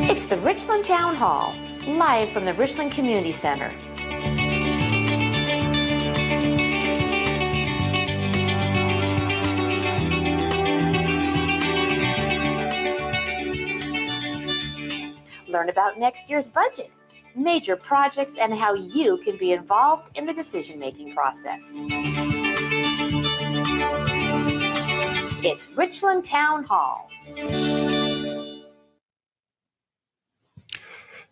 It's the Richland Town Hall, live from the Richland Community Center. Learn about next year's budget, major projects, and how you can be involved in the decision-making process. It's Richland Town Hall.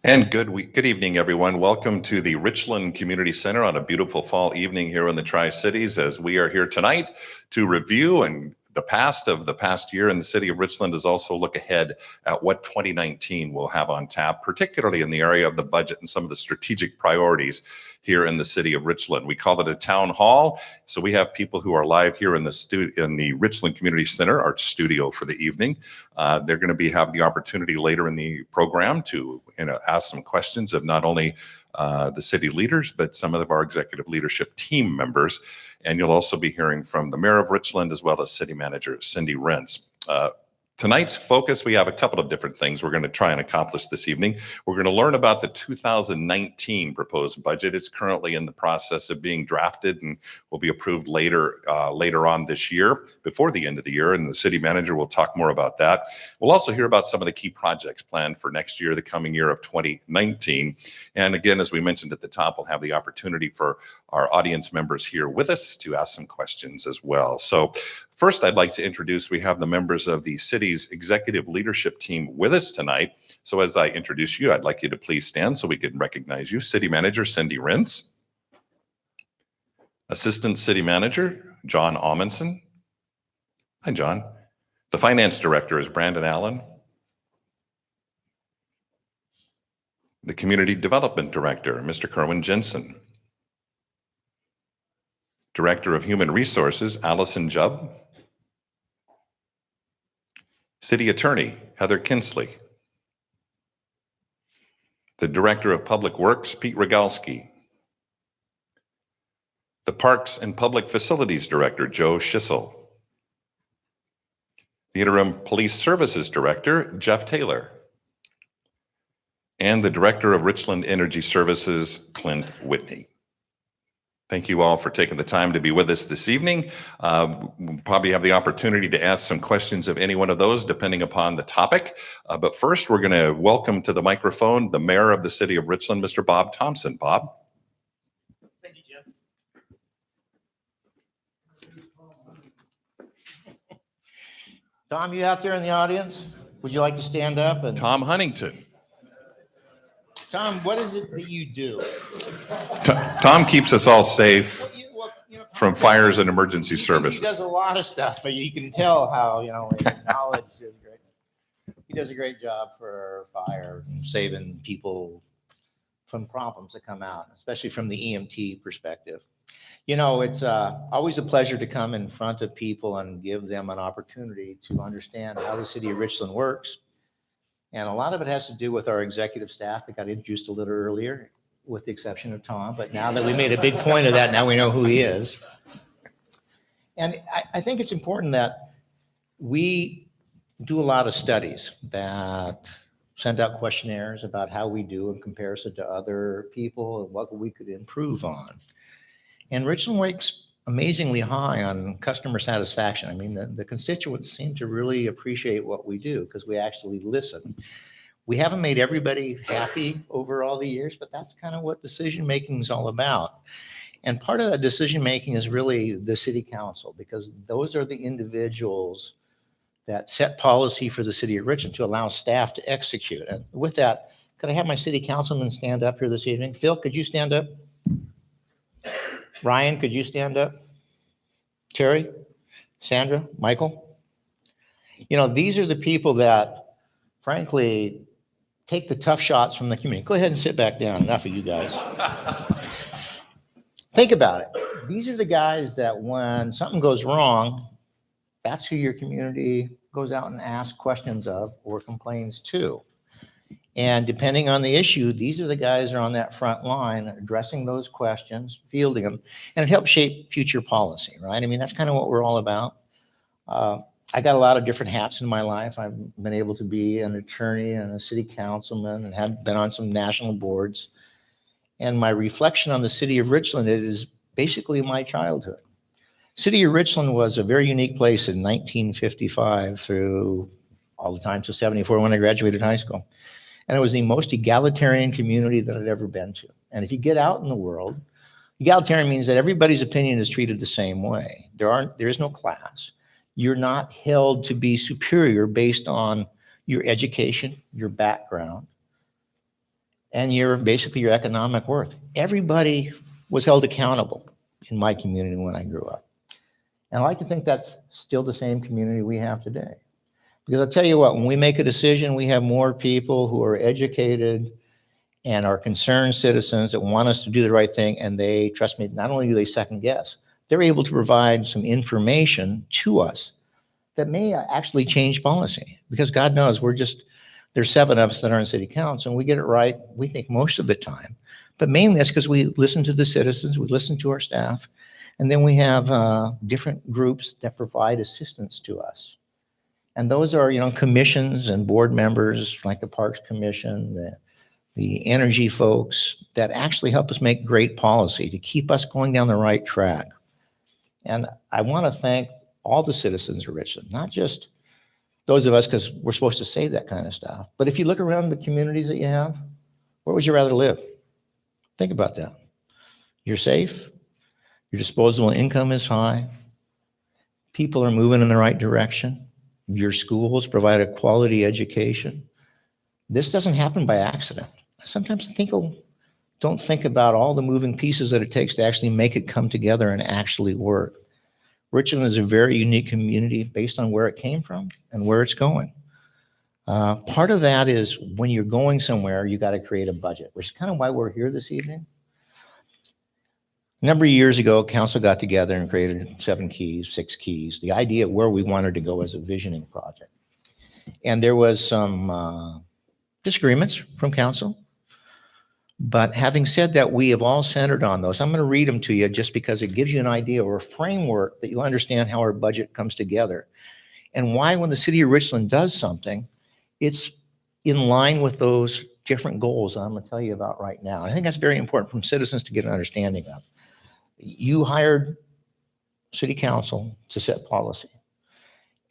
And good evening, everyone. Welcome to the Richland Community Center on a beautiful fall evening here in the Tri-Cities, as we are here tonight to review and the past year in the city of Richland, is also look ahead at what 2019 will have on tap, particularly in the area of the budget and some of the strategic priorities here in the city of Richland. We call it a town hall, so we have people who are live here in the Richland Community Center, our studio for the evening. They're going to have the opportunity later in the program to ask some questions of not only the city leaders, but some of our executive leadership team members. And you'll also be hearing from the mayor of Richland as well as city manager Cindy Rentz. Tonight's focus, we have a couple of different things we're going to try and accomplish this evening. We're going to learn about the 2019 proposed budget. It's currently in the process of being drafted and will be approved later on this year, before the end of the year, and the city manager will talk more about that. We'll also hear about some of the key projects planned for next year, the coming year of 2019. And again, as we mentioned at the top, we'll have the opportunity for our audience members here with us to ask some questions as well. So first, I'd like to introduce, we have the members of the city's executive leadership team with us tonight. So as I introduce you, I'd like you to please stand so we can recognize you. City Manager Cindy Rentz. Assistant City Manager John Amundson. Hi, John. The Finance Director is Brandon Allen. The Community Development Director, Mr. Kerwin Jensen. Director of Human Resources, Allison Jubb. City Attorney, Heather Kinsley. The Director of Public Works, Pete Rogalski. The Parks and Public Facilities Director, Joe Schissel. The Interim Police Services Director, Jeff Taylor. And the Director of Richland Energy Services, Clint Whitney. Thank you all for taking the time to be with us this evening. We'll probably have the opportunity to ask some questions of any one of those, depending upon the topic. But first, we're going to welcome to the microphone the mayor of the city of Richland, Mr. Bob Thompson. Bob. Thank you, Jim. Tom, you out there in the audience? Would you like to stand up? And Tom Huntington. Tom, what is it that you do? Tom keeps us all safe from fires and emergency services. He does a lot of stuff, but you can tell how, his knowledge is great. He does a great job for fire and saving people from problems that come out, especially from the EMT perspective. It's always a pleasure to come in front of people and give them an opportunity to understand how the city of Richland works. And a lot of it has to do with our executive staff that got introduced a little earlier, with the exception of Tom. But now that we made a big point of that, now we know who he is. And I think it's important that we do a lot of studies that send out questionnaires about how we do in comparison to other people and what we could improve on. And Richland ranks amazingly high on customer satisfaction. I mean, the constituents seem to really appreciate what we do because we actually listen. We haven't made everybody happy over all the years, but that's kind of what decision making is all about. And part of that decision making is really the city council, because those are the individuals that set policy for the city of Richland to allow staff to execute. And with that, could I have my city councilman stand up here this evening? Phil, could you stand up? Ryan, could you stand up? Terry, Sandra, Michael? These are the people that, frankly, take the tough shots from the community. Go ahead and sit back down. Enough of you guys. Think about it. These are the guys that when something goes wrong, that's who your community goes out and asks questions of or complains to. And depending on the issue, these are the guys that are on that front line addressing those questions, fielding them, and it helps shape future policy, right? I mean, that's kind of what we're all about. I got a lot of different hats in my life. I've been able to be an attorney and a city councilman and have been on some national boards. And my reflection on the city of Richland, it is basically my childhood. City of Richland was a very unique place in 1955 through all the time to 74 when I graduated high school. And it was the most egalitarian community that I'd ever been to. And if you get out in the world, egalitarian means that everybody's opinion is treated the same way. There is no class. You're not held to be superior based on your education, your background, and basically your economic worth. Everybody was held accountable in my community when I grew up. And I like to think that's still the same community we have today. Because I'll tell you what, when we make a decision, we have more people who are educated and are concerned citizens that want us to do the right thing. And they, trust me, not only do they second guess, they're able to provide some information to us that may actually change policy. Because God knows there's 7 of us that are in city council and we get it right, we think most of the time. But mainly that's because we listen to the citizens, we listen to our staff, and then we have different groups that provide assistance to us. And those are, commissions and board members like the Parks Commission, the energy folks that actually help us make great policy to keep us going down the right track. And I want to thank all the citizens of Richland, not just those of us, because we're supposed to say that kind of stuff. But if you look around the communities that you have, where would you rather live? Think about that. You're safe. Your disposable income is high. People are moving in the right direction. Your schools provide a quality education. This doesn't happen by accident. Sometimes people don't think about all the moving pieces that it takes to actually make it come together and actually work. Richland is a very unique community based on where it came from and where it's going. Part of that is when you're going somewhere, you got to create a budget, which is kind of why we're here this evening. A number of years ago, council got together and created 7 keys, 6 keys, the idea of where we wanted to go as a visioning project. And there was some disagreements from council. But having said that, we have all centered on those. I'm going to read them to you just because it gives you an idea or a framework that you'll understand how our budget comes together and why when the city of Richland does something, it's in line with those different goals I'm going to tell you about right now. I think that's very important from citizens to get an understanding of. You hired city council to set policy.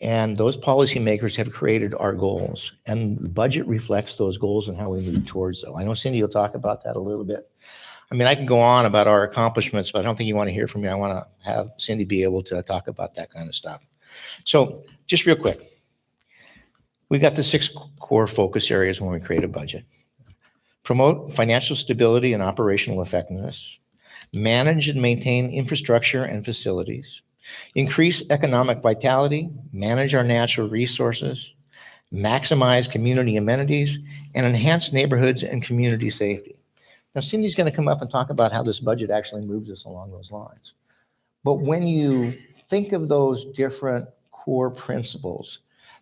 And those policymakers have created our goals. And the budget reflects those goals and how we move towards them. I know Cindy will talk about that a little bit. I mean, I can go on about our accomplishments, but I don't think you want to hear from me. I want to have Cindy be able to talk about that kind of stuff. So just real quick, we got the 6 core focus areas when we create a budget. Promote financial stability and operational effectiveness. Manage and maintain infrastructure and facilities. Increase economic vitality, manage our natural resources, maximize community amenities, and enhance neighborhoods and community safety. Now, Cindy's going to come up and talk about how this budget actually moves us along those lines. But when you think of those different core principles,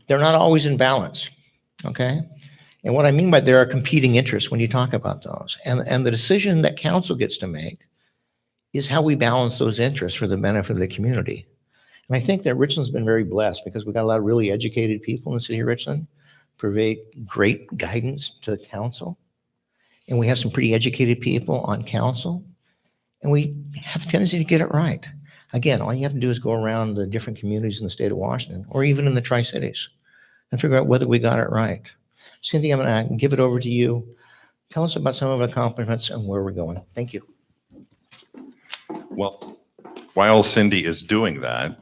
they're not always in balance, okay? And what I mean by there are competing interests when you talk about those. And the decision that council gets to make is how we balance those interests for the benefit of the community. And I think that Richland's been very blessed because we've got a lot of really educated people in the city of Richland, provide great guidance to council. And we have some pretty educated people on council. And we have a tendency to get it right. Again, all you have to do is go around the different communities in the state of Washington, or even in the Tri-Cities, and figure out whether we got it right. Cindy, I'm going to give it over to you. Tell us about some of our accomplishments and where we're going. Thank you. Well, while Cindy is doing that,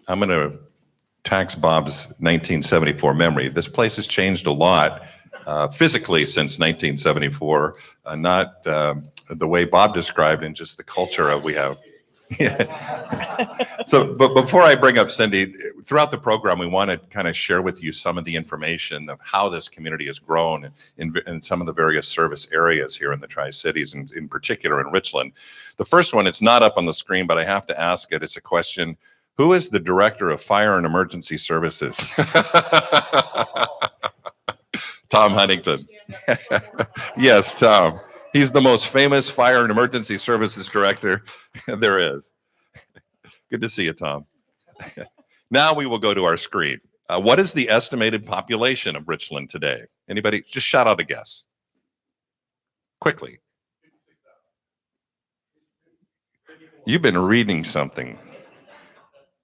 I'm going to tax Bob's 1974 memory. This place has changed a lot physically since 1974, not the way Bob described and just the culture of we have. So, but before I bring up Cindy, throughout the program, we want to kind of share with you some of the information of how this community has grown in some of the various service areas here in the Tri-Cities, and in particular in Richland. The first one, it's not up on the screen, but I have to ask it. It's a question. Who is the Director of Fire and Emergency Services? Tom Huntington. Yes, Tom. He's the most famous Fire and Emergency Services Director there is. Good to see you, Tom. Now we will go to our screen. What is the estimated population of Richland today? Anybody? Just shout out a guess. Quickly. You've been reading something.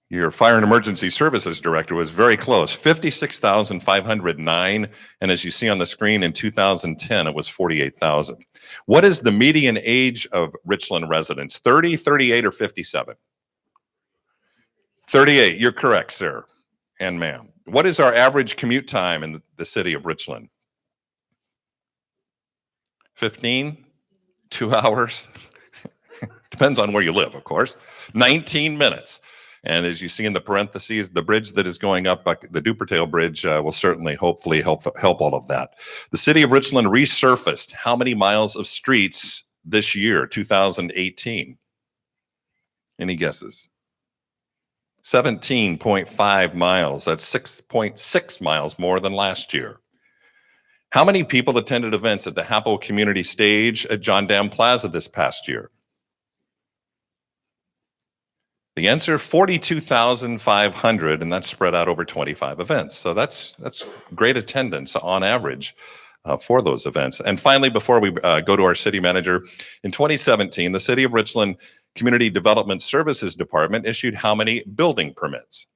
Your Fire and Emergency Services Director was very close, 56,509. And as you see on the screen, in 2010, it was 48,000. What is the median age of Richland residents? 30, 38, or 57? 38, you're correct, sir and ma'am. What is our average commute time in the city of Richland? 15, 2 hours. Depends on where you live, of course. 19 minutes. And as you see in the parentheses, the bridge that is going up, the Dupertail Bridge, will certainly, hopefully, help all of that. The city of Richland resurfaced how many miles of streets this year, 2018? Any guesses? 17.5 miles. That's 6.6 miles more than last year. How many people attended events at the Hapo Community Stage at John Dam Plaza this past year? The answer, 42,500, and that's spread out over 25 events. So that's great attendance on average for those events. And finally, before we go to our city manager, in 2017, the City of Richland Community Development Services Department issued how many building permits?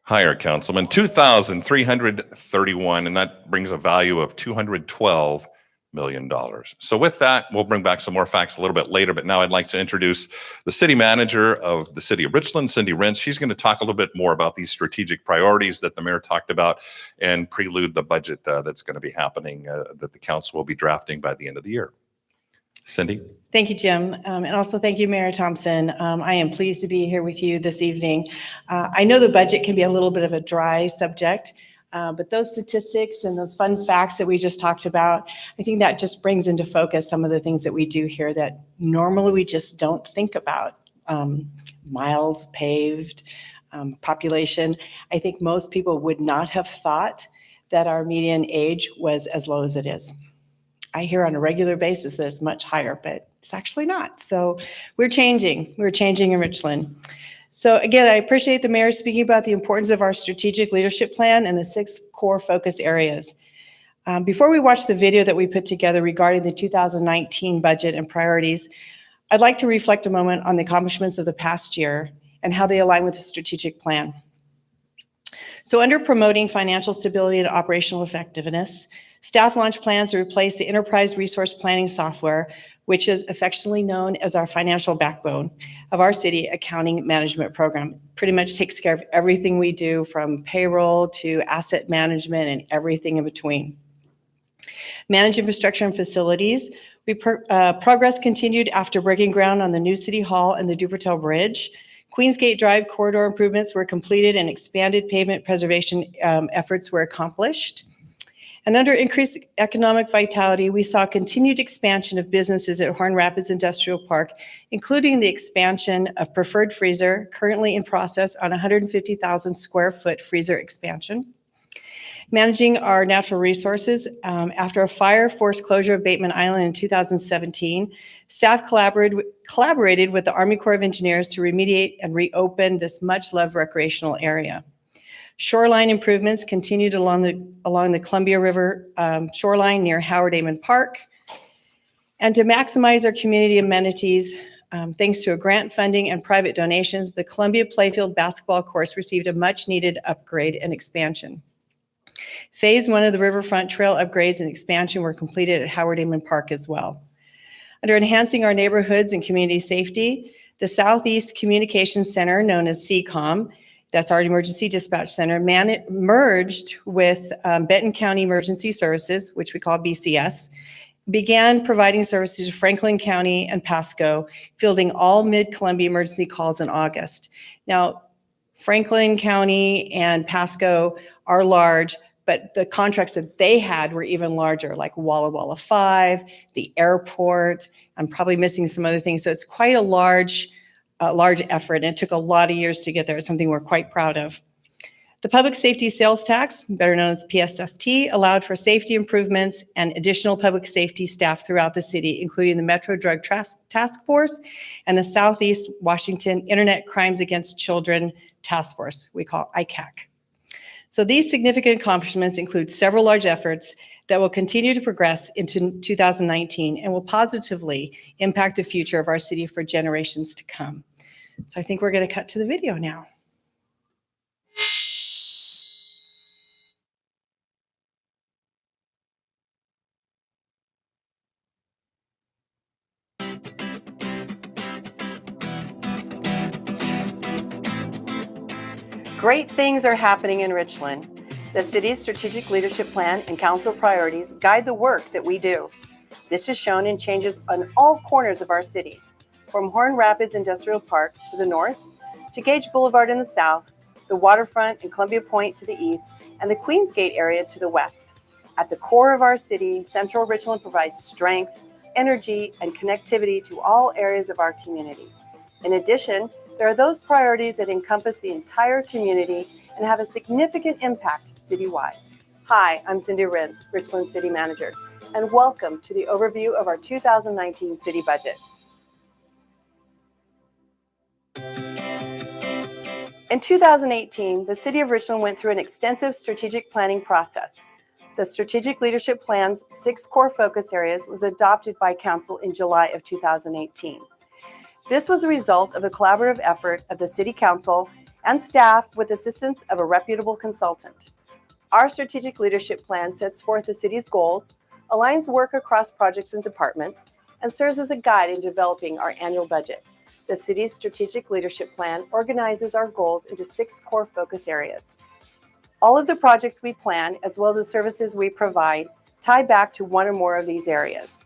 Higher, Councilman, 2,331, and that brings a value of $212 million. So with that, we'll bring back some more facts a little bit later, but now I'd like to introduce the city manager of the city of Richland, Cindy Rentz. She's going to talk a little bit more about these strategic priorities that the mayor talked about and prelude the budget that's going to be happening, that the council will be drafting by the end of the year. Cindy? Thank you, Jim. And also thank you, Mayor Thompson. I am pleased to be here with you this evening. I know the budget can be a little bit of a dry subject, but those statistics and those fun facts that we just talked about, I think that just brings into focus some of the things that we do here that normally we just don't think about. Miles paved, population. I think most people would not have thought that our median age was as low as it is. I hear on a regular basis that it's much higher, but it's actually not. So we're changing. We're changing in Richland. So again, I appreciate the mayor speaking about the importance of our strategic leadership plan and the 6 core focus areas. Before we watch the video that we put together regarding the 2019 budget and priorities, I'd like to reflect a moment on the accomplishments of the past year and how they align with the strategic plan. So under promoting financial stability and operational effectiveness, staff launched plans to replace the enterprise resource planning software, which is affectionately known as our financial backbone of our city accounting management program. Pretty much takes care of everything we do from payroll to asset management and everything in between. Manage infrastructure and facilities. Progress continued after breaking ground on the new City Hall and the Dupertail Bridge. Queensgate Drive corridor improvements were completed and expanded pavement preservation efforts were accomplished. And under increased economic vitality, we saw continued expansion of businesses at Horn Rapids Industrial Park, including the expansion of Preferred Freezer, currently in process on 150,000 square foot freezer expansion. Managing our natural resources, after a fire forced closure of Bateman Island in 2017, staff collaborated with the Army Corps of Engineers to remediate and reopen this much-loved recreational area. Shoreline improvements continued along the Columbia River shoreline near Howard Amon Park. And to maximize our community amenities, thanks to a grant funding and private donations, the Columbia Playfield basketball course received a much-needed upgrade and expansion. Phase 1 of the Riverfront Trail upgrades and expansion were completed at Howard Amon Park as well. Under enhancing our neighborhoods and community safety, the Southeast Communications Center, known as CCOM, that's our Emergency Dispatch Center, merged with Benton County Emergency Services, which we call BCS, began providing services to Franklin County and Pasco, fielding all mid-Columbia emergency calls in August. Now, Franklin County and Pasco are large, but the contracts that they had were even larger, like Walla Walla 5, the airport. I'm probably missing some other things. So it's quite a large effort, and it took a lot of years to get there. It's something we're quite proud of. The public safety sales tax, better known as PSST, allowed for safety improvements and additional public safety staff throughout the city, including the Metro Drug Task Force and the Southeast Washington Internet Crimes Against Children Task Force, we call ICAC. So these significant accomplishments include several large efforts that will continue to progress into 2019 and will positively impact the future of our city for generations to come. So I think we're going to cut to the video now. Great things are happening in Richland. The city's strategic leadership plan and council priorities guide the work that we do. This is shown in changes on all corners of our city, from Horn Rapids Industrial Park to the north, to Gage Boulevard in the south, the waterfront and Columbia Point to the east, and the Queensgate area to the west. At the core of our city, Central Richland provides strength, energy, and connectivity to all areas of our community. In addition, there are those priorities that encompass the entire community and have a significant impact citywide. Hi, I'm Cindy Rins, Richland City Manager, and welcome to the overview of our 2019 city budget. In 2018, the City of Richland went through an extensive strategic planning process. The Strategic Leadership Plan's 6 core focus areas was adopted by Council in July of 2018. This was a result of a collaborative effort of the City Council and staff with assistance of a reputable consultant. Our Strategic Leadership Plan sets forth the city's goals, aligns work across projects and departments, and serves as a guide in developing our annual budget. The city's Strategic Leadership Plan organizes our goals into 6 core focus areas. All of the projects we plan, as well as the services we provide, tie back to one or more of these areas.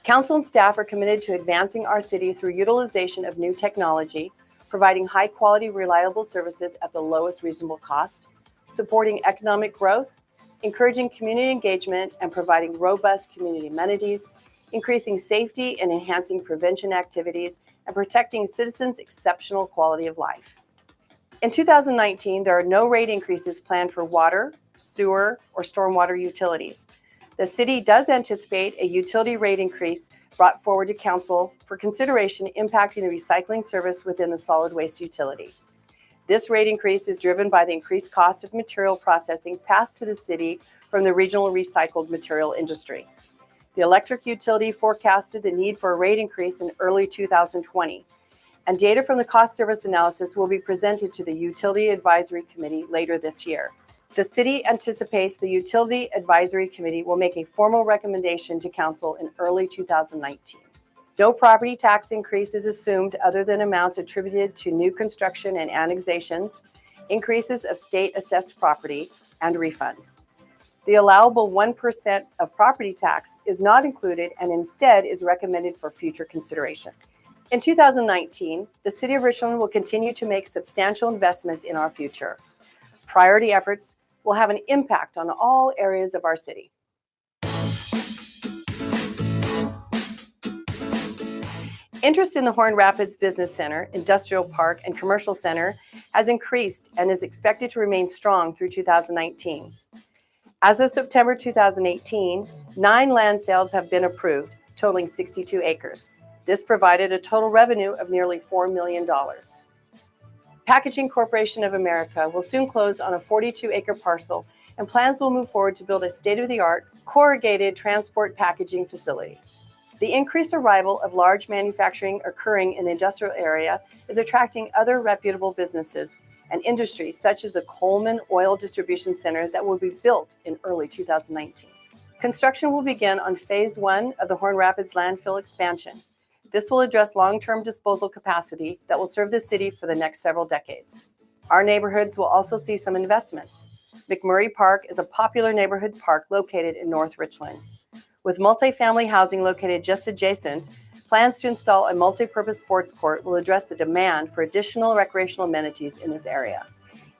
Council and staff are committed to advancing our city through utilization of new technology, providing high-quality, reliable services at the lowest reasonable cost, supporting economic growth, encouraging community engagement and providing robust community amenities, increasing safety and enhancing prevention activities, and protecting citizens' exceptional quality of life. In 2019, there are no rate increases planned for water, sewer, or stormwater utilities. The city does anticipate a utility rate increase brought forward to council for consideration impacting the recycling service within the solid waste utility. This rate increase is driven by the increased cost of material processing passed to the city from the regional recycled material industry. The electric utility forecasted the need for a rate increase in early 2020, and data from the cost service analysis will be presented to the Utility Advisory Committee later this year. The city anticipates the Utility Advisory Committee will make a formal recommendation to council in early 2019. No property tax increase is assumed other than amounts attributed to new construction and annexations, increases of state assessed property, and refunds. The allowable 1% of property tax is not included and instead is recommended for future consideration. In 2019, the City of Richland will continue to make substantial investments in our future. Priority efforts will have an impact on all areas of our city. Interest in the Horn Rapids Business Center, Industrial Park, and Commercial Center has increased and is expected to remain strong through 2019. As of September 2018, 9 land sales have been approved, totaling 62 acres. This provided a total revenue of nearly $4 million. Packaging Corporation of America will soon close on a 42-acre parcel, and plans will move forward to build a state-of-the-art corrugated transport packaging facility. The increased arrival of large manufacturing occurring in the industrial area is attracting other reputable businesses and industries such as the Coleman Oil Distribution Center that will be built in early 2019. Construction will begin on Phase 1 of the Horn Rapids landfill expansion. This will address long-term disposal capacity that will serve the city for the next several decades. Our neighborhoods will also see some investments. McMurray Park is a popular neighborhood park located in North Richland. With multifamily housing located just adjacent, plans to install a multi-purpose sports court will address the demand for additional recreational amenities in this area.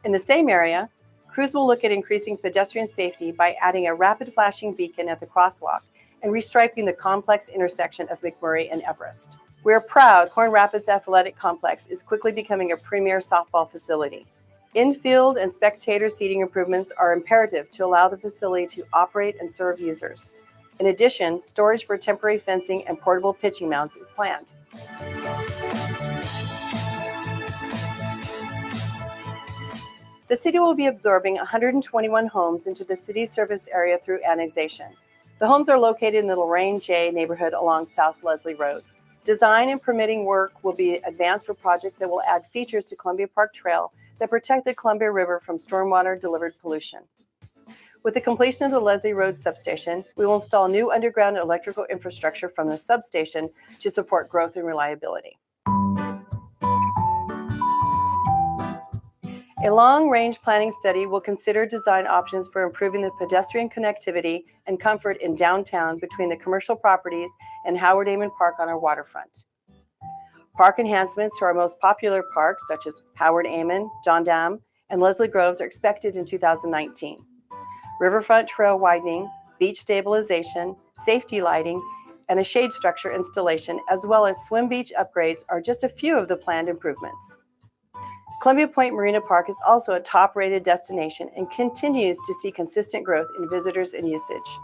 In the same area, crews will look at increasing pedestrian safety by adding a rapid flashing beacon at the crosswalk and restriping the complex intersection of McMurray and Everest. We are proud Horn Rapids Athletic Complex is quickly becoming a premier softball facility. Infield and spectator seating improvements are imperative to allow the facility to operate and serve users. In addition, storage for temporary fencing and portable pitching mounts is planned. The city will be absorbing 121 homes into the city service area through annexation. The homes are located in the Lorraine J neighborhood along South Leslie Road. Design and permitting work will be advanced for projects that will add features to Columbia Park Trail that protect the Columbia River from stormwater-delivered pollution. With the completion of the Leslie Road substation, we will install new underground electrical infrastructure from the substation to support growth and reliability. A long-range planning study will consider design options for improving the pedestrian connectivity and comfort in downtown between the commercial properties and Howard Amon Park on our waterfront. Park enhancements to our most popular parks, such as Howard Amon, John Dam, and Leslie Groves, are expected in 2019. Riverfront trail widening, beach stabilization, safety lighting, and a shade structure installation, as well as swim beach upgrades, are just a few of the planned improvements. Columbia Point Marina Park is also a top-rated destination and continues to see consistent growth in visitors and usage.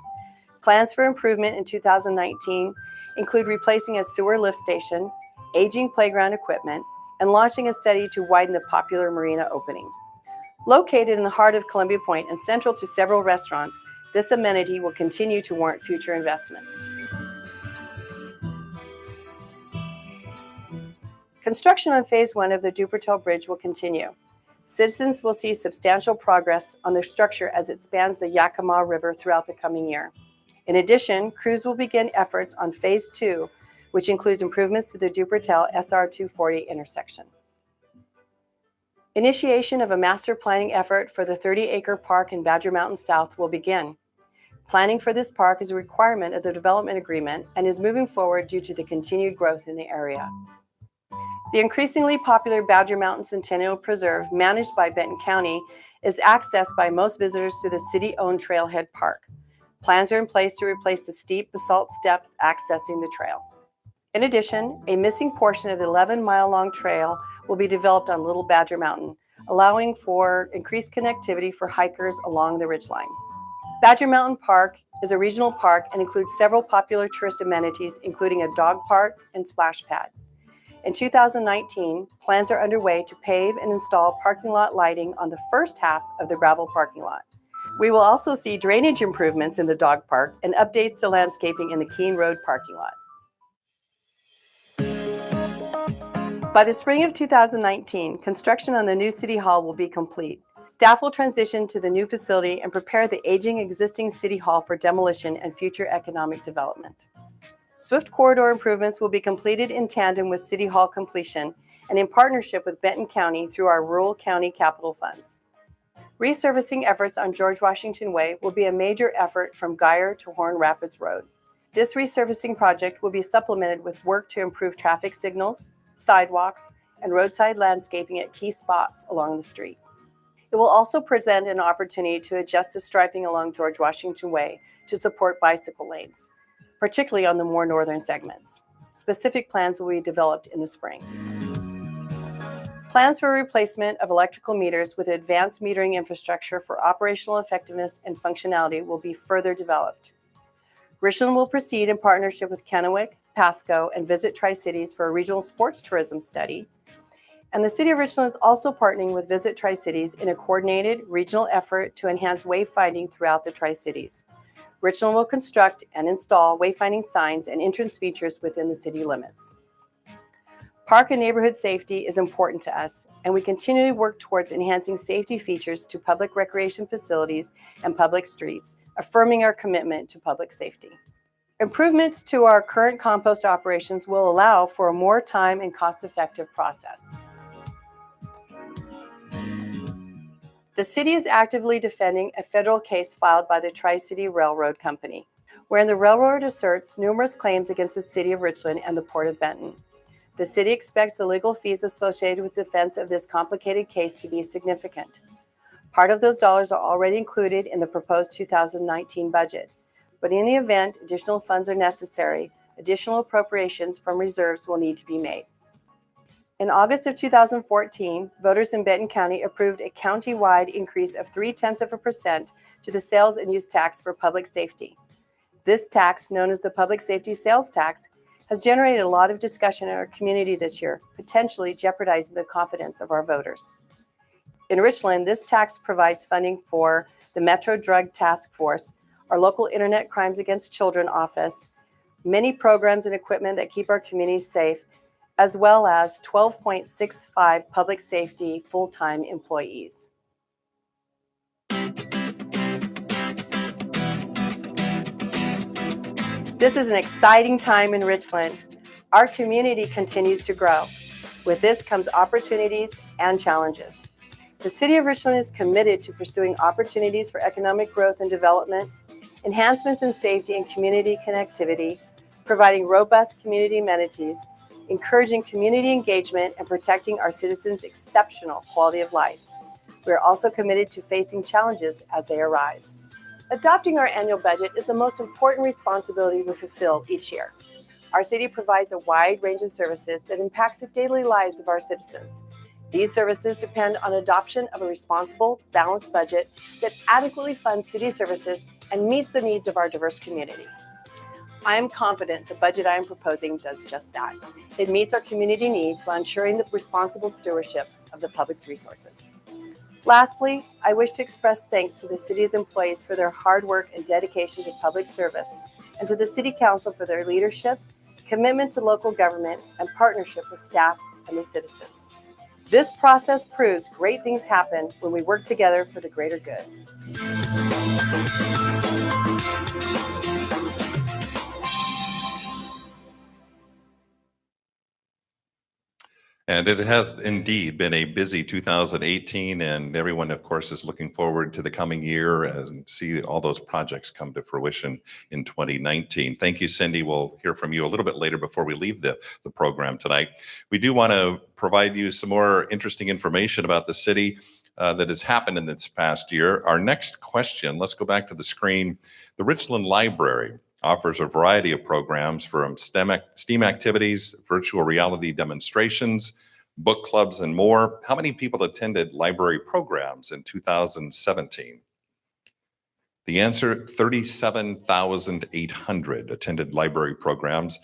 Plans for improvement in 2019 include replacing a sewer lift station, aging playground equipment, and launching a study to widen the popular marina opening. Located in the heart of Columbia Point and central to several restaurants, this amenity will continue to warrant future investment. Construction on Phase 1 of the Dupertel Bridge will continue. Citizens will see substantial progress on the structure as it spans the Yakima River throughout the coming year. In addition, crews will begin efforts on Phase 2, which includes improvements to the Dupertel SR 240 intersection. Initiation of a master planning effort for the 30-acre park in Badger Mountain South will begin. Planning for this park is a requirement of the development agreement and is moving forward due to the continued growth in the area. The increasingly popular Badger Mountain Centennial Preserve, managed by Benton County, is accessed by most visitors to the city-owned Trailhead Park. Plans are in place to replace the steep basalt steps accessing the trail. In addition, a missing portion of the 11-mile-long trail will be developed on Little Badger Mountain, allowing for increased connectivity for hikers along the ridgeline. Badger Mountain Park is a regional park and includes several popular tourist amenities, including a dog park and splash pad. In 2019, plans are underway to pave and install parking lot lighting on the first half of the gravel parking lot. We will also see drainage improvements in the dog park and updates to landscaping in the Keene Road parking lot. By the spring of 2019, construction on the new City Hall will be complete. Staff will transition to the new facility and prepare the aging existing City Hall for demolition and future economic development. Swift corridor improvements will be completed in tandem with City Hall completion and in partnership with Benton County through our Rural County Capital Funds. Resurfacing efforts on George Washington Way will be a major effort from Geyer to Horn Rapids Road. This resurfacing project will be supplemented with work to improve traffic signals, sidewalks, and roadside landscaping at key spots along the street. It will also present an opportunity to adjust the striping along George Washington Way to support bicycle lanes, particularly on the more northern segments. Specific plans will be developed in the spring. Plans for replacement of electrical meters with advanced metering infrastructure for operational effectiveness and functionality will be further developed. Richland will proceed in partnership with Kennewick, Pasco, and Visit Tri-Cities for a regional sports tourism study. And the City of Richland is also partnering with Visit Tri-Cities in a coordinated regional effort to enhance wayfinding throughout the Tri-Cities. Richland will construct and install wayfinding signs and entrance features within the city limits. Park and neighborhood safety is important to us, and we continually work towards enhancing safety features to public recreation facilities and public streets, affirming our commitment to public safety. Improvements to our current compost operations will allow for a more time and cost-effective process. The city is actively defending a federal case filed by the Tri-City Railroad Company, wherein the railroad asserts numerous claims against the City of Richland and the Port of Benton. The city expects the legal fees associated with defense of this complicated case to be significant. Part of those dollars are already included in the proposed 2019 budget, but in the event additional funds are necessary, additional appropriations from reserves will need to be made. In August of 2014, voters in Benton County approved a county-wide increase of 0.3% to the sales and use tax for public safety. This tax, known as the Public Safety Sales Tax, has generated a lot of discussion in our community this year, potentially jeopardizing the confidence of our voters. In Richland, this tax provides funding for the Metro Drug Task Force, our local Internet Crimes Against Children office, many programs and equipment that keep our communities safe, as well as 12.65 public safety full-time employees. This is an exciting time in Richland. Our community continues to grow. With this comes opportunities and challenges. The City of Richland is committed to pursuing opportunities for economic growth and development, enhancements in safety and community connectivity, providing robust community amenities, encouraging community engagement, and protecting our citizens' exceptional quality of life. We are also committed to facing challenges as they arise. Adopting our annual budget is the most important responsibility we fulfill each year. Our city provides a wide range of services that impact the daily lives of our citizens. These services depend on adoption of a responsible, balanced budget that adequately funds city services and meets the needs of our diverse community. I am confident the budget I am proposing does just that. It meets our community needs while ensuring the responsible stewardship of the public's resources. Lastly, I wish to express thanks to the city's employees for their hard work and dedication to public service, and to the City Council for their leadership, commitment to local government, and partnership with staff and the citizens. This process proves great things happen when we work together for the greater good. And it has indeed been a busy 2018, and everyone, of course, is looking forward to the coming year and see all those projects come to fruition in 2019. Thank you, Cindy. We'll hear from you a little bit later before we leave the program tonight. We do want to provide you some more interesting information about the city that has happened in this past year. Our next question, let's go back to the screen. The Richland Library offers a variety of programs from STEAM activities, virtual reality demonstrations, book clubs, and more. How many people attended library programs in 2017? The answer, 37,800 attended library programs,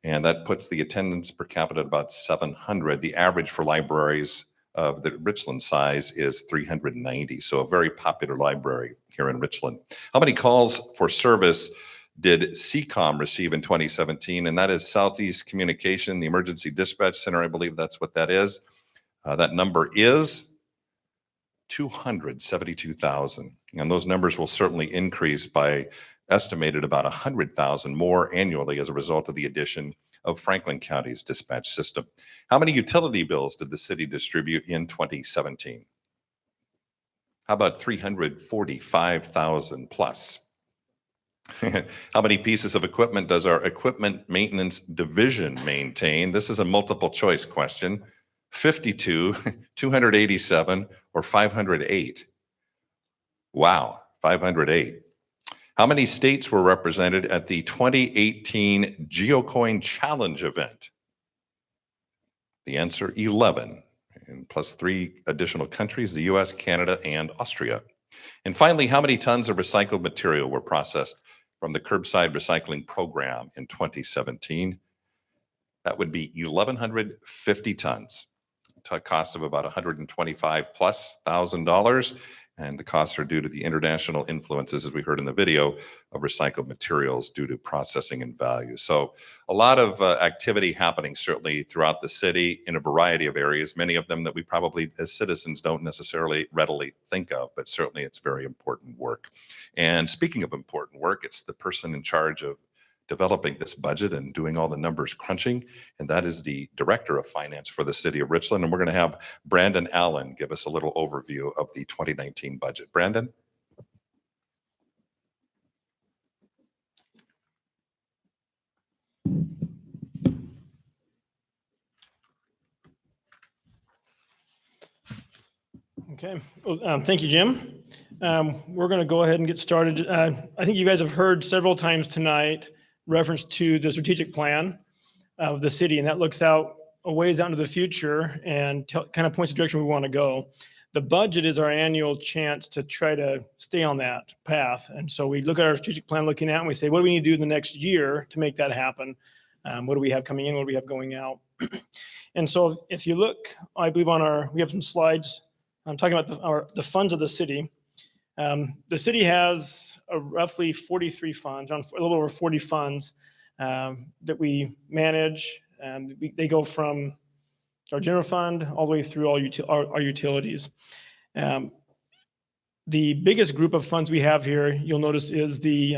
and that puts the attendance per capita at about 700. The average for libraries of the Richland size is 390, so a very popular library here in Richland. How many calls for service did CCOM receive in 2017? And that is Southeast Communication, the Emergency Dispatch Center. I believe that's what that is. That number is 272,000. And those numbers will certainly increase by estimated about 100,000 more annually as a result of the addition of Franklin County's dispatch system. How many utility bills did the city distribute in 2017? How about 345,000 plus? How many pieces of equipment does our equipment maintenance division maintain? This is a multiple choice question. 52, 287, or 508? Wow, 508. How many states were represented at the 2018 GeoCoin Challenge event? The answer, 11, and plus 3 additional countries, the US, Canada, and Austria. And finally, how many tons of recycled material were processed from the curbside recycling program in 2017? That would be 1,150 tons, a cost of about $125,000+. And the costs are due to the international influences, as we heard in the video, of recycled materials due to processing and value. So a lot of activity happening certainly throughout the city in a variety of areas, many of them that we probably as citizens don't necessarily readily think of, but certainly it's very important work. And speaking of important work, it's the person in charge of developing this budget and doing all the numbers crunching, and that is the Director of Finance for the City of Richland. And we're going to have Brandon Allen give us a little overview of the 2019 budget. Brandon? Okay, well, thank you, Jim. We're going to go ahead and get started. I think you guys have heard several times tonight reference to the strategic plan of the city, and that looks out a ways out into the future and kind of points the direction we want to go. The budget is our annual chance to try to stay on that path. And so we look at our strategic plan looking at and we say, what do we need to do the next year to make that happen? What do we have coming in? What do we have going out? And so if you look, I believe we have some slides. I'm talking about the funds of the city. The city has roughly 43 funds, a little over 40 funds that we manage. They go from our general fund all the way through our utilities. The biggest group of funds we have here, you'll notice, is the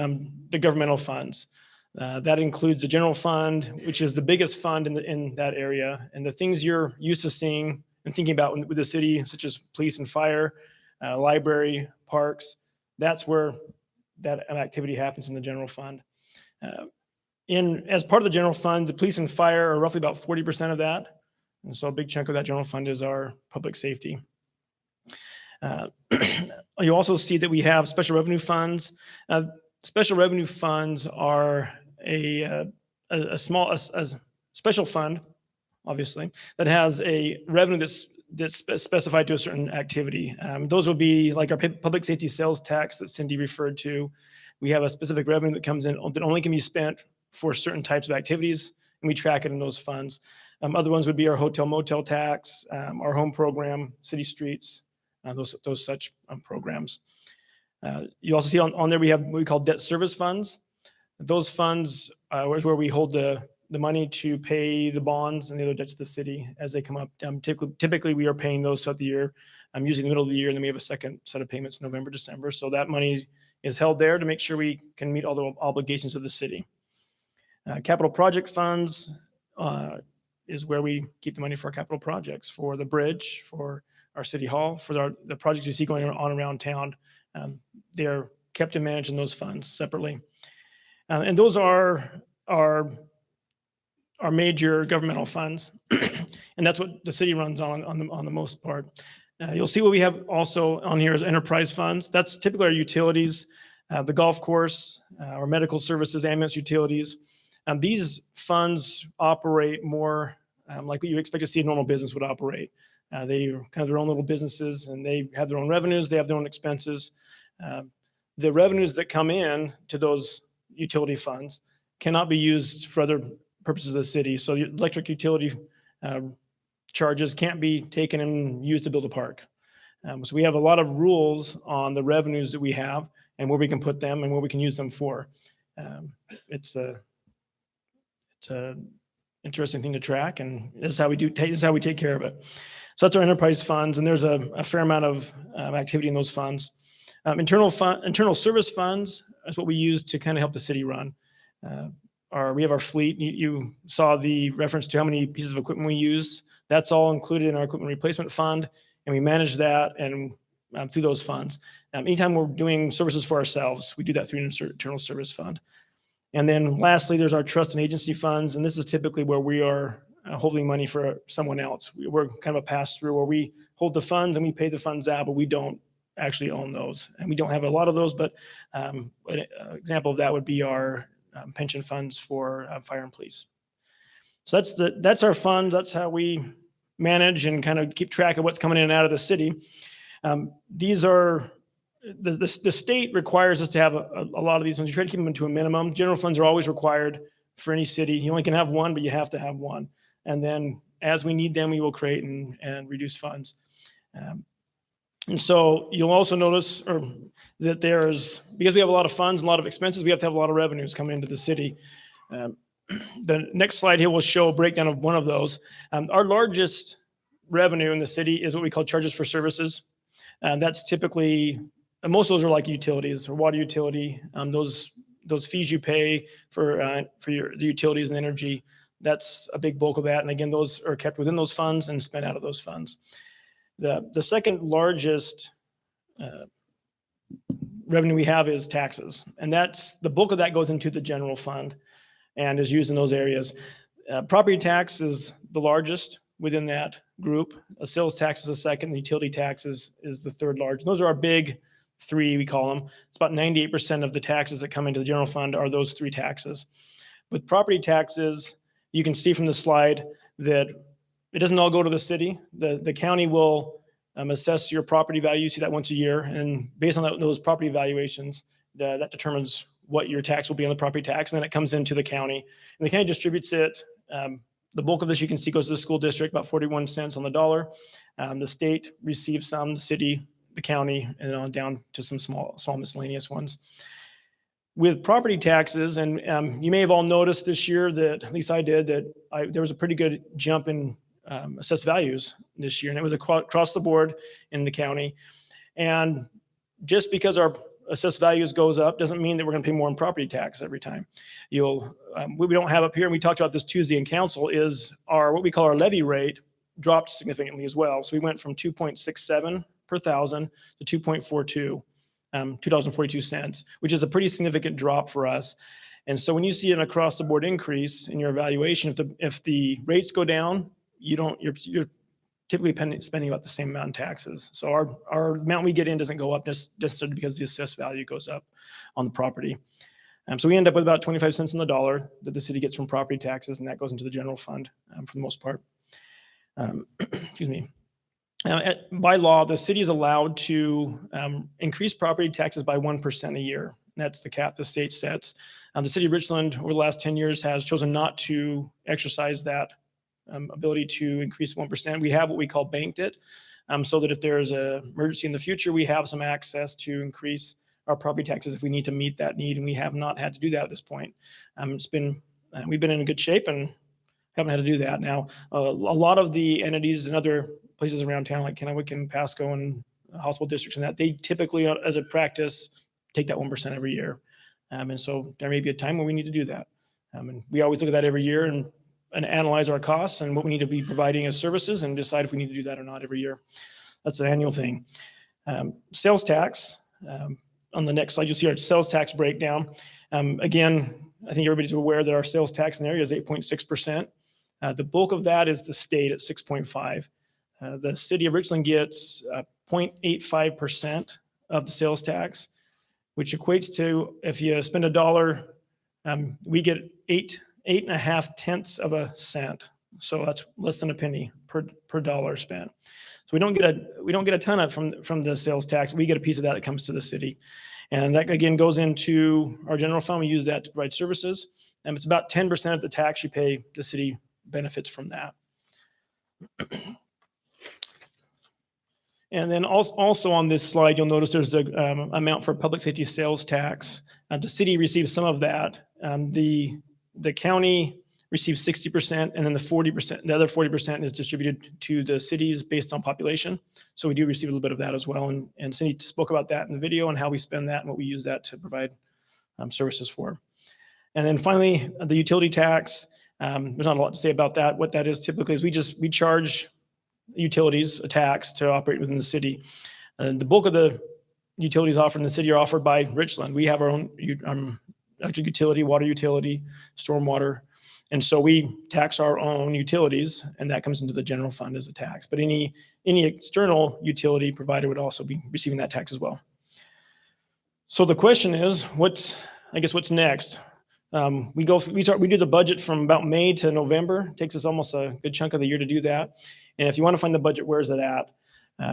governmental funds. That includes the general fund, which is the biggest fund in that area. And the things you're used to seeing and thinking about with the city, such as police and fire, library, parks, that's where that activity happens in the general fund. As part of the general fund, the police and fire are roughly about 40% of that. And so a big chunk of that general fund is our public safety. You also see that we have special revenue funds. Special revenue funds are a special fund, obviously, that has a revenue that's specified to a certain activity. Those will be like our public safety sales tax that Cindy referred to. We have a specific revenue that comes in that only can be spent for certain types of activities, and we track it in those funds. Other ones would be our hotel motel tax, our home program, city streets, those such programs. You also see on there we have what we call debt service funds. Those funds is where we hold the money to pay the bonds and the other debts to the city as they come up. Typically, we are paying those throughout the year, usually in the middle of the year, and then we have a second set of payments in November, December. So that money is held there to make sure we can meet all the obligations of the city. Capital project funds is where we keep the money for our capital projects, for the bridge, for our city hall, for the projects you see going on around town. They're kept and managed in those funds separately. And those are our major governmental funds. And that's what the city runs on the most part. You'll see what we have also on here is enterprise funds. That's typically our utilities, the golf course, our medical services, ambulance utilities. These funds operate more like what you expect to see a normal business would operate. They are kind of their own little businesses, and they have their own revenues. They have their own expenses. The revenues that come in to those utility funds cannot be used for other purposes of the city. So electric utility charges can't be taken and used to build a park. So we have a lot of rules on the revenues that we have and where we can put them and what we can use them for. It's a interesting thing to track, and this is how we take care of it. So that's our enterprise funds, and there's a fair amount of activity in those funds. Internal service funds is what we use to kind of help the city run. We have our fleet. You saw the reference to how many pieces of equipment we use. That's all included in our equipment replacement fund, and we manage that and through those funds. Anytime we're doing services for ourselves, we do that through an internal service fund. And then lastly, there's our trust and agency funds, and this is typically where we are holding money for someone else. We're kind of a pass-through where we hold the funds and we pay the funds out, but we don't actually own those. And we don't have a lot of those, but an example of that would be our pension funds for fire and police. So that's our funds. That's how we manage and kind of keep track of what's coming in and out of the city. These are the state requires us to have a lot of these ones. You try to keep them to a minimum. General funds are always required for any city. You only can have one, but you have to have one. And then as we need them, we will create and reduce funds. And so you'll also notice that because we have a lot of funds, a lot of expenses, we have to have a lot of revenues coming into the city. The next slide here will show a breakdown of one of those. Our largest revenue in the city is what we call charges for services. That's typically, most of those are like utilities or water utility. Those fees you pay for the utilities and energy, that's a big bulk of that. And again, those are kept within those funds and spent out of those funds. The second largest revenue we have is taxes. And that's the bulk of that goes into the general fund and is used in those areas. Property tax is the largest within that group. A sales tax is the second. The utility tax is the third largest. Those are our big three, we call them. It's about 98% of the taxes that come into the general fund are those three taxes. With property taxes, you can see from the slide that it doesn't all go to the city. The county will assess your property value. You see that once a year. And based on those property valuations, that determines what your tax will be on the property tax. And then it comes into the county. And the county distributes it. The bulk of this you can see goes to the school district, about 41 cents on the dollar. The state receives some, the city, the county, and on down to some small miscellaneous ones. With property taxes, and you may have all noticed this year that, at least I did, that there was a pretty good jump in assessed values this year, and it was across the board in the county. And just because our assessed values goes up doesn't mean that we're going to pay more in property tax every time. What we don't have up here, and we talked about this Tuesday in council, is what we call our levy rate dropped significantly as well. So we went from 2.67 per thousand to 2.42. $2.42, which is a pretty significant drop for us. And so when you see an across the board increase in your evaluation, if the rates go down, you're typically spending about the same amount in taxes. So our amount we get in doesn't go up necessarily because the assessed value goes up on the property. So we end up with about 25 cents on the dollar that the city gets from property taxes, and that goes into the general fund for the most part. Excuse me. By law, the city is allowed to increase property taxes by 1% a year. That's the cap the state sets. The city of Richland over the last 10 years has chosen not to exercise that ability to increase 1%. We have what we call banked it, so that if there's an emergency in the future, we have some access to increase our property taxes if we need to meet that need, and we have not had to do that at this point. We've been in good shape and haven't had to do that. Now, a lot of the entities and other places around town like Kennewick and Pasco and hospital districts and that, they typically, as a practice, take that 1% every year. And so there may be a time when we need to do that. And we always look at that every year and analyze our costs and what we need to be providing as services and decide if we need to do that or not every year. That's an annual thing. Sales tax, on the next slide, you'll see our sales tax breakdown. Again, I think everybody's aware that our sales tax in the area is 8.6%. The bulk of that is the state at 6.5%. The city of Richland gets 0.85% of the sales tax, which equates to, if you spend $1, we get 8.5 tenths of a cent. So that's less than a penny per dollar spent. So we don't get a ton of from the sales tax. We get a piece of that that comes to the city, and that again goes into our general fund. We use that to provide services, and it's about 10% of the tax you pay. The city benefits from that. And then also on this slide, you'll notice there's the amount for public safety sales tax. The city receives some of that. The county receives 60%, and then the other 40% is distributed to the cities based on population. So we do receive a little bit of that as well. And Cindy spoke about that in the video and how we spend that and what we use that to provide services for. And then finally, the utility tax. There's not a lot to say about that. What that is typically is we charge utilities a tax to operate within the city. The bulk of the utilities offered in the city are offered by Richland. We have our own electric utility, water utility, stormwater. And so we tax our own utilities, and that comes into the general fund as a tax. But any external utility provider would also be receiving that tax as well. So the question is, what's next? We do the budget from about May to November. It takes us almost a good chunk of the year to do that. And if you want to find the budget, where is it at?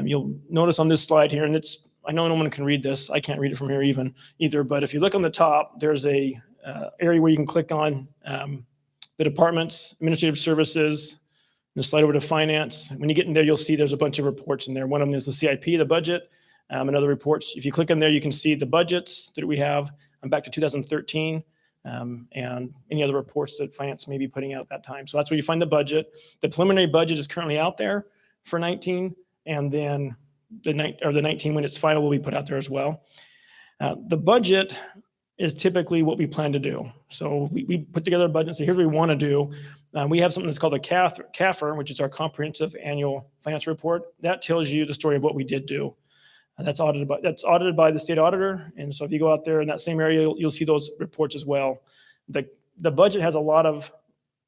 You'll notice on this slide here, and I know no one can read this. I can't read it from here either. But if you look on the top, there's a area where you can click on the departments, administrative services, and slide over to finance. When you get in there, you'll see there's a bunch of reports in there. One of them is the CIP, the budget, and other reports. If you click in there, you can see the budgets that we have back to 2013. And any other reports that finance may be putting out at that time. So that's where you find the budget. The preliminary budget is currently out there for 19, and then the 19 when it's final will be put out there as well. The budget is typically what we plan to do. So we put together a budget and say, here's what we want to do. We have something that's called a CAFR, which is our comprehensive annual financial report. That tells you the story of what we did do. That's audited by the state auditor. And so if you go out there in that same area, you'll see those reports as well. The budget has a lot of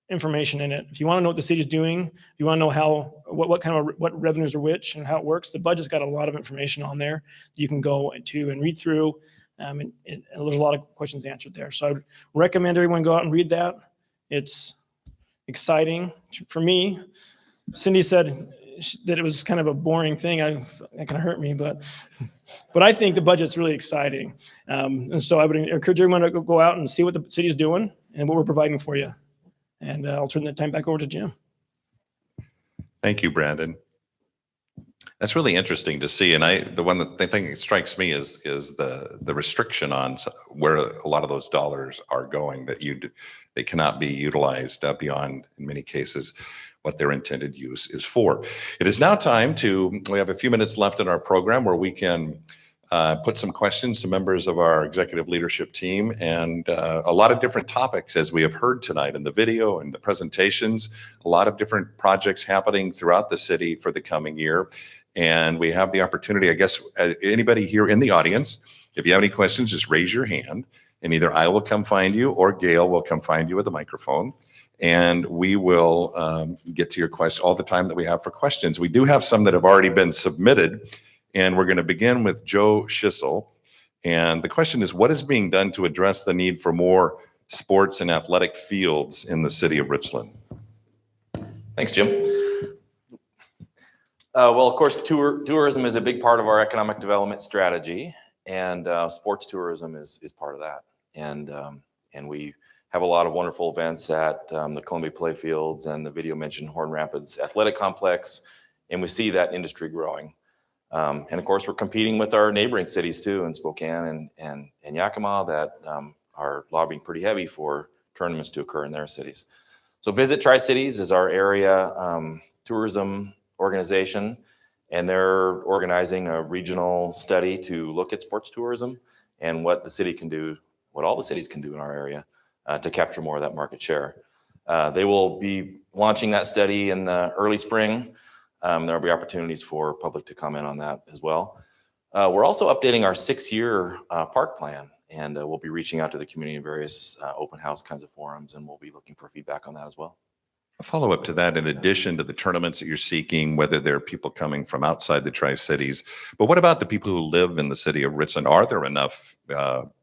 information in it. If you want to know what the city's doing, if you want to know what revenues are which and how it works, the budget's got a lot of information on there that you can go into and read through. And there's a lot of questions answered there. So I would recommend everyone go out and read that. It's exciting for me. Cindy said that it was kind of a boring thing. That kind of hurt me, but I think the budget's really exciting. And so I would encourage everyone to go out and see what the city's doing and what we're providing for you. And I'll turn the time back over to Jim. Thank you, Brandon. That's really interesting to see. And the thing that strikes me is the restriction on where a lot of those dollars are going, that they cannot be utilized beyond, in many cases, what their intended use is for. It is now time we have a few minutes left in our program where we can put some questions to members of our executive leadership team, and a lot of different topics, as we have heard tonight in the video and the presentations, a lot of different projects happening throughout the city for the coming year. And we have the opportunity, I guess, anybody here in the audience, if you have any questions, just raise your hand, and either I will come find you or Gail will come find you with a microphone. And we will get to your question all the time that we have for questions. We do have some that have already been submitted, and we're going to begin with Joe Schissel. And the question is, what is being done to address the need for more sports and athletic fields in the city of Richland? Thanks, Jim. Well, of course, tourism is a big part of our economic development strategy, and sports tourism is part of that. And we have a lot of wonderful events at the Columbia Playfields and the video mentioned Horn Rapids Athletic Complex, and we see that industry growing. And of course, we're competing with our neighboring cities too, in Spokane and Yakima, that are lobbying pretty heavy for tournaments to occur in their cities. So Visit Tri-Cities is our area tourism organization, and they're organizing a regional study to look at sports tourism and what the city can do, what all the cities can do in our area to capture more of that market share. They will be launching that study in the early spring. There will be opportunities for public to comment on that as well. We're also updating our 6-year park plan, and we'll be reaching out to the community in various open house kinds of forums, and we'll be looking for feedback on that as well. A follow-up to that, in addition to the tournaments that you're seeking, whether they're people coming from outside the Tri-Cities, but what about the people who live in the city of Richland? Are there enough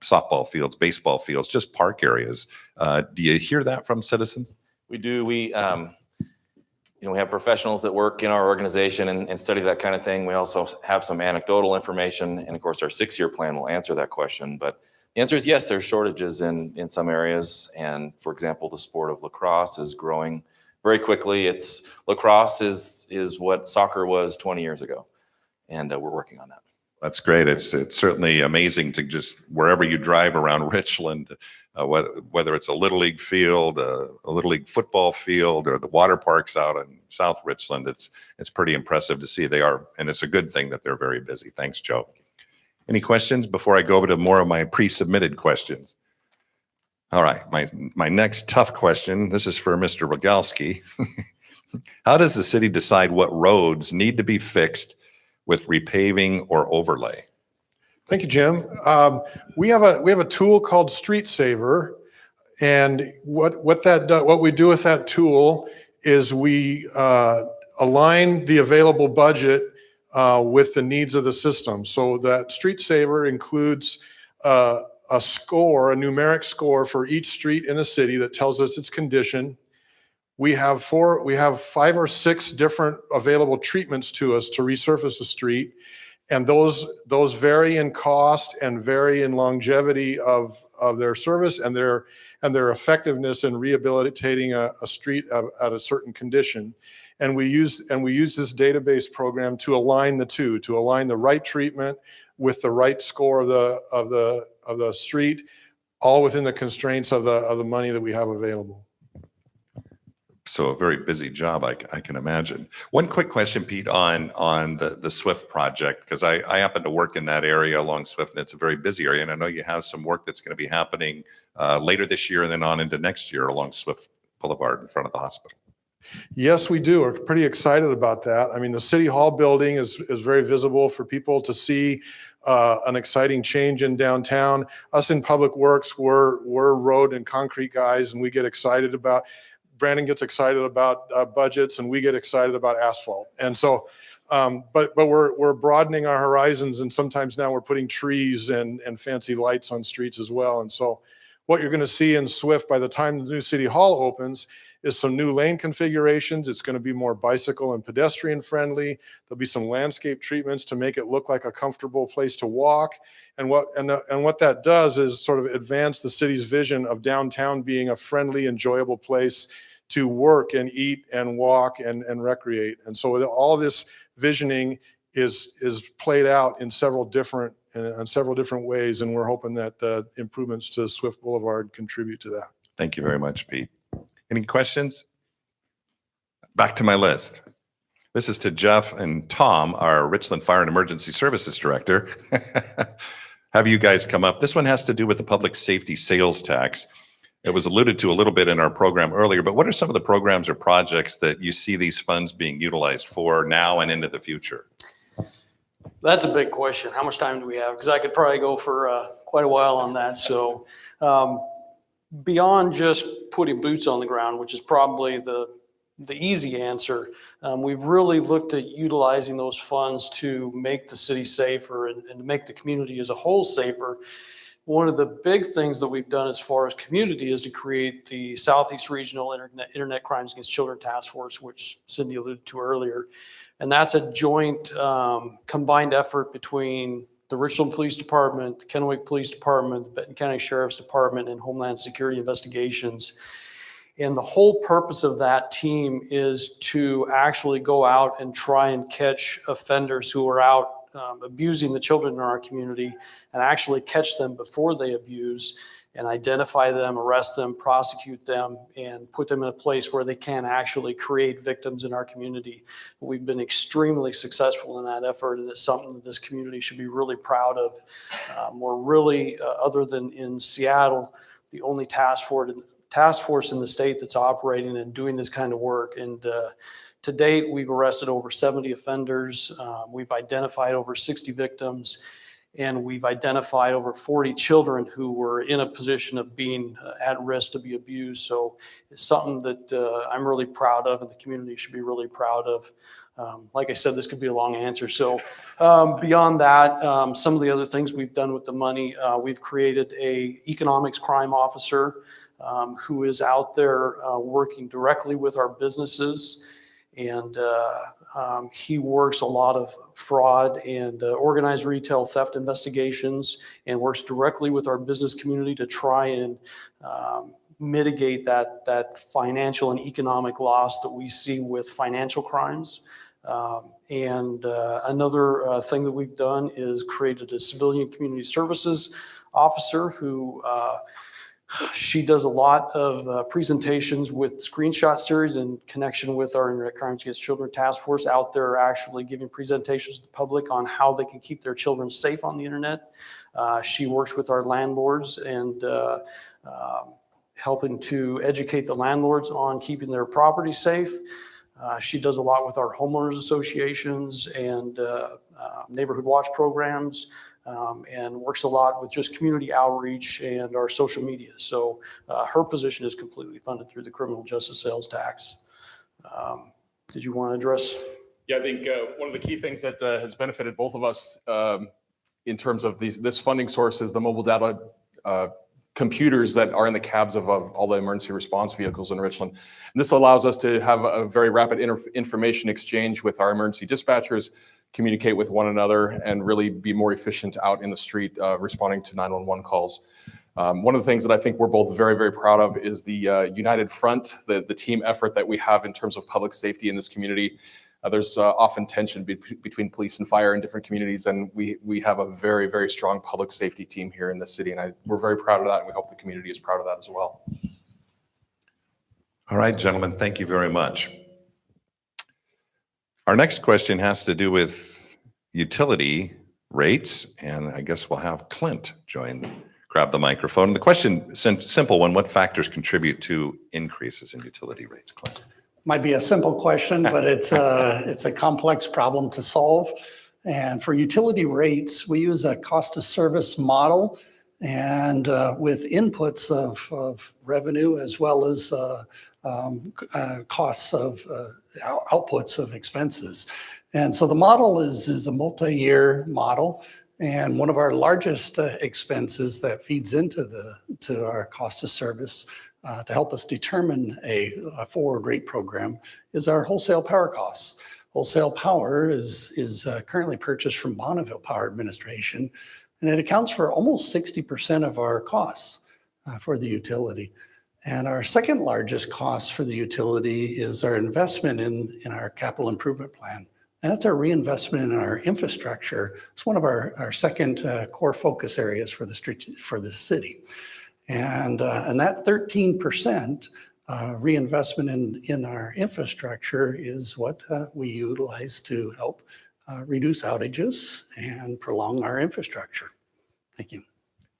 softball fields, baseball fields, just park areas? Do you hear that from citizens? We do. We have professionals that work in our organization and study that kind of thing. We also have some anecdotal information, and of course, our 6-year plan will answer that question. But the answer is yes, there's shortages in some areas. And for example, the sport of lacrosse is growing very quickly. Lacrosse is what soccer was 20 years ago, and we're working on that. That's great. It's certainly amazing to just wherever you drive around Richland, whether it's a Little League field, a Little League football field, or the water parks out in South Richland, it's pretty impressive to see. They are, and it's a good thing that they're very busy. Thanks, Joe. Any questions before I go over to more of my pre-submitted questions? All right, my next tough question, this is for Mr. Rogalski. How does the city decide what roads need to be fixed with repaving or overlay? Thank you, Jim. We have a tool called Street Saver, and what we do with that tool is we align the available budget with the needs of the system. So that Street Saver includes a score, a numeric score for each street in the city that tells us its condition. We have 5 or 6 different available treatments to us to resurface the street, and those vary in cost and vary in longevity of their service and their effectiveness in rehabilitating a street at a certain condition. And we use this database program to align the two, to align the right treatment with the right score of the street, all within the constraints of the money that we have available. So a very busy job, I can imagine. One quick question, Pete, on the Swift project, because I happen to work in that area along Swift, and it's a very busy area. And I know you have some work that's going to be happening later this year and then on into next year along Swift Boulevard in front of the hospital. Yes, we do. We're pretty excited about that. I mean, the City Hall building is very visible for people to see an exciting change in downtown. Us in Public Works, we're road and concrete guys, and we get excited about, Brandon gets excited about budgets, and we get excited about asphalt. And so, but we're broadening our horizons, and sometimes now we're putting trees and fancy lights on streets as well. And so what you're going to see in Swift by the time the new City Hall opens is some new lane configurations. It's going to be more bicycle and pedestrian friendly. There'll be some landscape treatments to make it look like a comfortable place to walk. And what that does is sort of advance the city's vision of downtown being a friendly, enjoyable place to work and eat and walk and recreate. And so all this visioning is played out in several different ways, and we're hoping that the improvements to Swift Boulevard contribute to that. Thank you very much, Pete. Any questions? Back to my list. This is to Jeff and Tom, our Richland Fire and Emergency Services Director. Have you guys come up? This one has to do with the public safety sales tax. It was alluded to a little bit in our program earlier, but what are some of the programs or projects that you see these funds being utilized for now and into the future? That's a big question. How much time do we have? Because I could probably go for quite a while on that. So beyond just putting boots on the ground, which is probably the easy answer, we've really looked at utilizing those funds to make the city safer and to make the community as a whole safer. One of the big things that we've done as far as community is to create the Southeast Regional Internet Crimes Against Children Task Force, which Cindy alluded to earlier. And that's a joint combined effort between the Richland Police Department, the Kennewick Police Department, the Benton County Sheriff's Department, and Homeland Security Investigations. And the whole purpose of that team is to actually go out and try and catch offenders who are out abusing the children in our community, and actually catch them before they abuse and identify them, arrest them, prosecute them, and put them in a place where they can actually create victims in our community. We've been extremely successful in that effort, and it's something that this community should be really proud of. We're really, other than in Seattle, the only task force in the state that's operating and doing this kind of work. And to date, we've arrested over 70 offenders. We've identified over 60 victims, and we've identified over 40 children who were in a position of being at risk to be abused. So it's something that I'm really proud of, and the community should be really proud of. Like I said, this could be a long answer. So beyond that, some of the other things we've done with the money, we've created a economics crime officer who is out there working directly with our businesses. And he works a lot of fraud and organized retail theft investigations, and works directly with our business community to try and mitigate that financial and economic loss that we see with financial crimes. Another thing that we've done is created a civilian community services officer who she does a lot of presentations with screenshot series in connection with our Internet Crimes Against Children Task Force, out there actually giving presentations to the public on how they can keep their children safe on the internet. She works with our landlords and helping to educate the landlords on keeping their property safe. She does a lot with our homeowners associations and neighborhood watch programs. And works a lot with just community outreach and our social media. So her position is completely funded through the criminal justice sales tax. Did you want to address? Yeah, I think one of the key things that has benefited both of us in terms of this funding source is the mobile data computers that are in the cabs of all the emergency response vehicles in Richland. And this allows us to have a very rapid information exchange with our emergency dispatchers, communicate with one another, and really be more efficient out in the street responding to 911 calls. One of the things that I think we're both very, very proud of is the united front, the team effort that we have in terms of public safety in this community. There's often tension between police and fire in different communities, and we have a very, very strong public safety team here in the city, and we're very proud of that, and we hope the community is proud of that as well. All right, gentlemen, thank you very much. Our next question has to do with utility rates, and I guess we'll have Clint grab the microphone. The question, simple one, what factors contribute to increases in utility rates, Clint? Might be a simple question, but it's a complex problem to solve. And for utility rates, we use a cost of service model, and with inputs of revenue as well as costs of outputs of expenses. And so the model is a multi-year model, and one of our largest expenses that feeds into our cost of service to help us determine a forward rate program is our wholesale power costs. Wholesale power is currently purchased from Bonneville Power Administration, and it accounts for almost 60% of our costs for the utility. And our second largest cost for the utility is our investment in our capital improvement plan. And that's our reinvestment in our infrastructure. It's one of our second core focus areas for the city. And that 13% reinvestment in our infrastructure is what we utilize to help reduce outages and prolong our infrastructure. Thank you.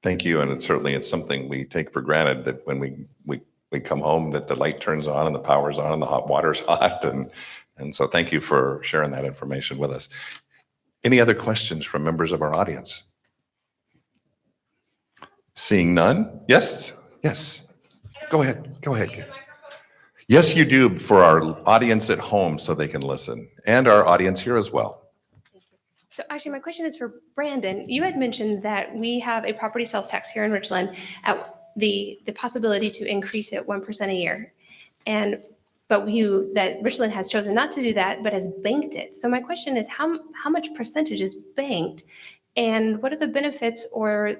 Thank you. And it's something we take for granted that when we come home, that the light turns on and the power's on and the hot water's hot. And so thank you for sharing that information with us. Any other questions from members of our audience? Seeing none? Yes? Yes. Go ahead. Go ahead. Yes, you do, for our audience at home so they can listen, and our audience here as well. So actually, my question is for Brandon. You had mentioned that we have a property sales tax here in Richland at the possibility to increase it 1% a year. But that Richland has chosen not to do that, but has banked it. So my question is, how much percentage is banked, and what are the benefits, or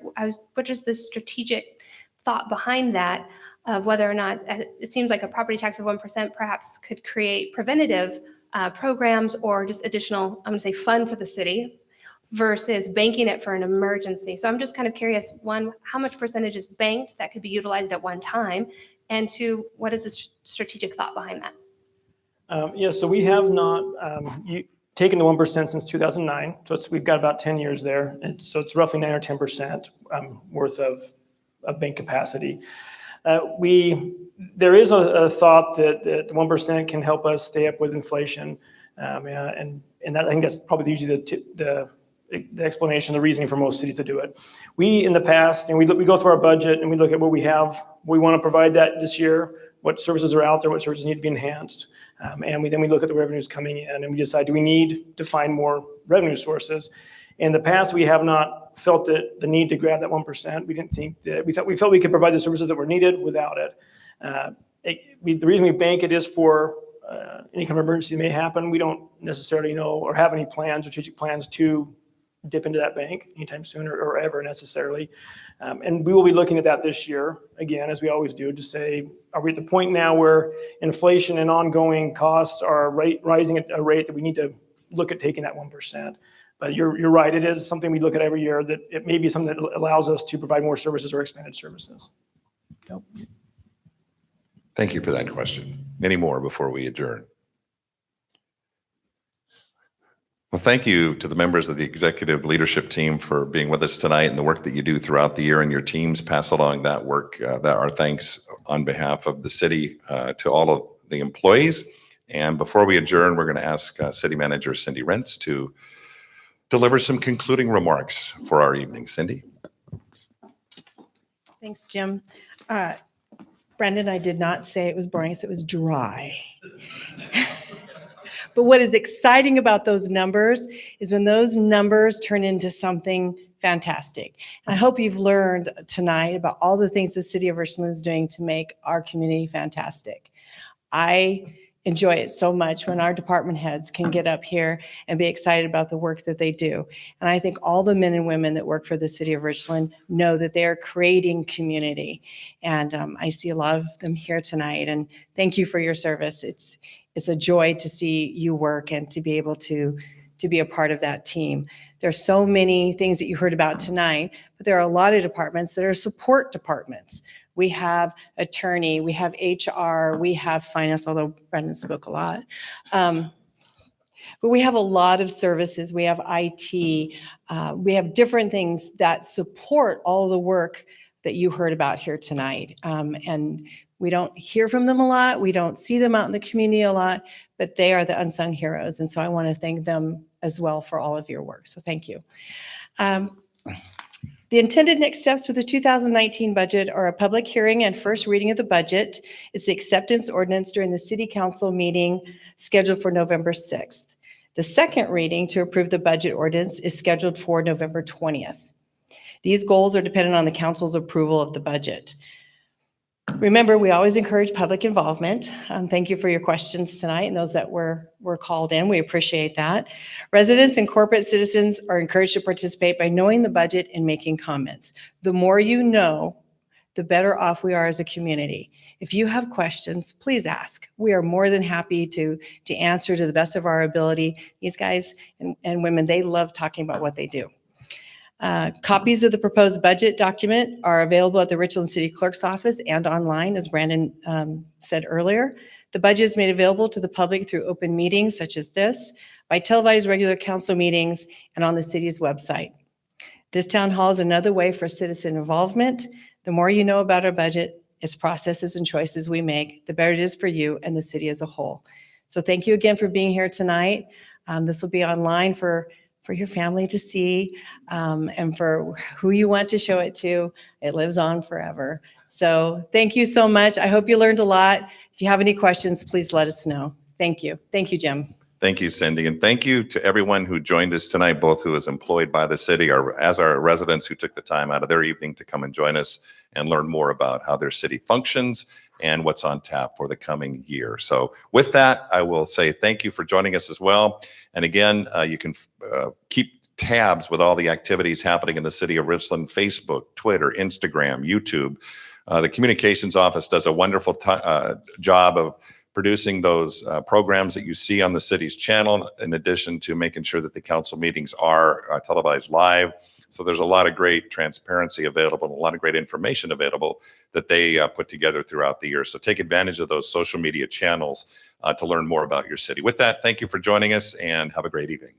what is the strategic thought behind that, of whether or not it seems like a property tax of 1% perhaps could create preventative programs or just additional, I'm going to say, fund for the city versus banking it for an emergency. So I'm just kind of curious, one, how much percentage is banked that could be utilized at one time? And two, what is the strategic thought behind that? Yeah, so we have not taken the 1% since 2009. So we've got about 10 years there. So it's roughly 9 or 10% worth of bank capacity. There is a thought that 1% can help us stay up with inflation. And that, I think that's probably usually the explanation, the reasoning for most cities to do it. We, in the past, and we go through our budget and we look at what we have. We want to provide that this year, what services are out there, what services need to be enhanced. And then we look at the revenues coming in and we decide, do we need to find more revenue sources? In the past, we have not felt the need to grab that 1%. We didn't think that, we felt we could provide the services that were needed without it. The reason we bank it is for any kind of emergency may happen. We don't necessarily know or have any plans, strategic plans to dip into that bank anytime soon or ever necessarily. And we will be looking at that this year, again, as we always do, to say, are we at the point now where inflation and ongoing costs are rising at a rate that we need to look at taking that 1%? But you're right, it is something we look at every year, that it may be something that allows us to provide more services or expanded services. Yep. Thank you for that question. Any more before we adjourn? Well, thank you to the members of the executive leadership team for being with us tonight and the work that you do throughout the year, and your teams pass along that work, our thanks on behalf of the city to all of the employees. And before we adjourn, we're going to ask City Manager Cindy Rentz to deliver some concluding remarks for our evening. Cindy? Thanks, Jim. Brandon, I did not say it was boring, so it was dry. But what is exciting about those numbers is when those numbers turn into something fantastic. And I hope you've learned tonight about all the things the city of Richland is doing to make our community fantastic. I enjoy it so much when our department heads can get up here and be excited about the work that they do. And I think all the men and women that work for the city of Richland know that they're creating community. And I see a lot of them here tonight. And thank you for your service. It's a joy to see you work and to be able to be a part of that team. There's so many things that you heard about tonight, but there are a lot of departments that are support departments. We have attorney, we have HR, we have finance, although Brendan spoke a lot. But we have a lot of services. We have IT. We have different things that support all the work that you heard about here tonight. And we don't hear from them a lot. We don't see them out in the community a lot, but they are the unsung heroes. And so I want to thank them as well for all of your work. So thank you. The intended next steps for the 2019 budget are a public hearing and first reading of the budget. It's the acceptance ordinance during the city council meeting scheduled for November 6th. The second reading to approve the budget ordinance is scheduled for November 20th. These goals are dependent on the council's approval of the budget. Remember, we always encourage public involvement. Thank you for your questions tonight and those that were called in. We appreciate that. Residents and corporate citizens are encouraged to participate by knowing the budget and making comments. The more you know, the better off we are as a community. If you have questions, please ask. We are more than happy to answer to the best of our ability. These guys and women, they love talking about what they do. Copies of the proposed budget document are available at the Richland City Clerk's office and online, as Brandon said earlier. The budget is made available to the public through open meetings such as this, by televised regular council meetings, and on the city's website. This town hall is another way for citizen involvement. The more you know about our budget, its processes and choices we make, the better it is for you and the city as a whole. So thank you again for being here tonight. This will be online for your family to see, and for who you want to show it to. It lives on forever. So thank you so much. I hope you learned a lot. If you have any questions, please let us know. Thank you. Thank you, Jim. Thank you, Cindy. And thank you to everyone who joined us tonight, both who is employed by the city or as our residents who took the time out of their evening to come and join us and learn more about how their city functions and what's on tap for the coming year. So with that, I will say thank you for joining us as well. And again, you can keep tabs with all the activities happening in the city of Richland: Facebook, Twitter, Instagram, YouTube. The communications office does a wonderful job of producing those programs that you see on the city's channel, in addition to making sure that the council meetings are televised live. So there's a lot of great transparency available, and a lot of great information available that they put together throughout the year. So take advantage of those social media channels to learn more about your city. With that, thank you for joining us and have a great evening.